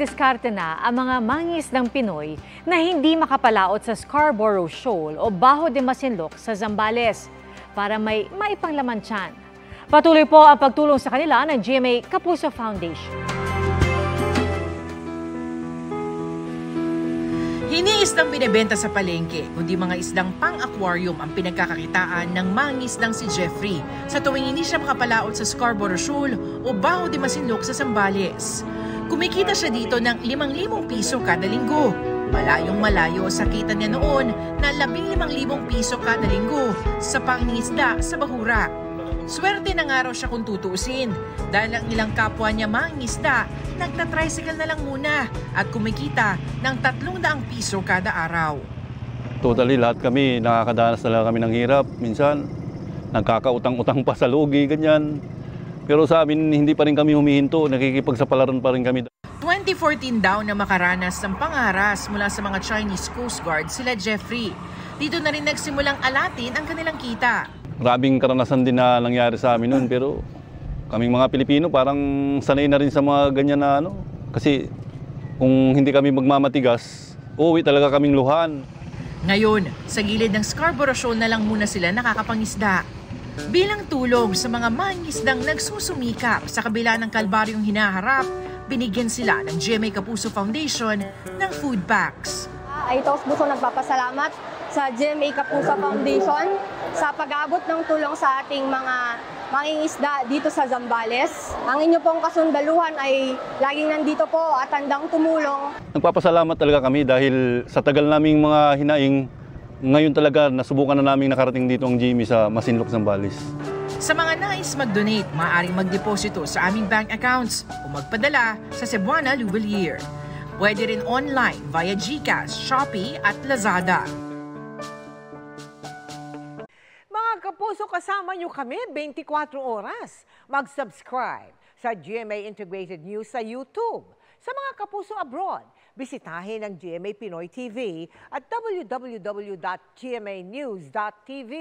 diskarte na ang mga mangingisdang Pinoy na hindi makapalaot sa Scarborough Shoal o Bajo de Masinloc sa Zambales para may maipanglaman tiyan. Patuloy po ang pagtulong sa kanila ng GMA Kapuso Foundation. Hindi isdang binebenta sa palengke, kundi mga isdang pang-aquarium ang pinagkakakitaan ng mangingisdang si Jeffrey sa tuwing hindi siya makapalaot sa Scarborough Shoal o Bajo de Masinloc sa Zambales. Kumikita siya dito ng 5,000 piso kada linggo. Malayong-malayo sa kita niya noon na 15,000 piso kada linggo sa pangingisda sa Bahura. Swerte na nga raw siya kung tutuusin dahil ang ilang kapwa niya mangingisda nagta-tricycle na lang muna at kumikita ng 300 piso kada araw. Totally lahat kami nakakadanas talaga kami ng hirap. Minsan nagkakautang-utang pa sa lugi, ganyan. Pero sa amin hindi pa rin kami humihinto, nakikipagsapalaran pa rin kami. 2014 daw na makaranas ng pangaras mula sa mga Chinese Coast Guard sila Jeffrey. Dito na rin nagsimulang alatin ang kanilang kita. Maraming karanasan din na nangyari sa amin noon, pero kaming mga Pilipino parang sanay na rin sa mga ganyan na ano. Kasi kung hindi kami magmamatigas, uuwi talaga kaming luhan. Ngayon, sa gilid ng Scarborough Shoal na lang muna sila nakakapangisda. Bilang tulong sa mga mangingisdang nagsusumikap sa kabila ng kalbaryong hinaharap, binigyan sila ng GMA Kapuso Foundation ng food packs. Ay taos puso nagpapasalamat sa GMA Kapuso Foundation sa pag-abot ng tulong sa ating mga mangingisda dito sa Zambales. Ang inyo pong kasundaluhan ay laging nandito po at handang tumulong. Nagpapasalamat talaga kami dahil sa tagal naming mga hinaing, ngayon talaga nasubukan na namin nakarating dito ang GMA sa Masinloc, Zambales. Sa mga nais mag-donate, maaaring magdeposito sa aming bank accounts o magpadala sa Cebuana Louvellier. Pwede rin online via GCash, Shopee at Lazada. Mga kapuso, kasama nyo kami 24 oras. Mag-subscribe sa GMA Integrated News sa YouTube. Sa mga kapuso abroad, bisitahin ang GMA Pinoy TV at www.gmanews.tv.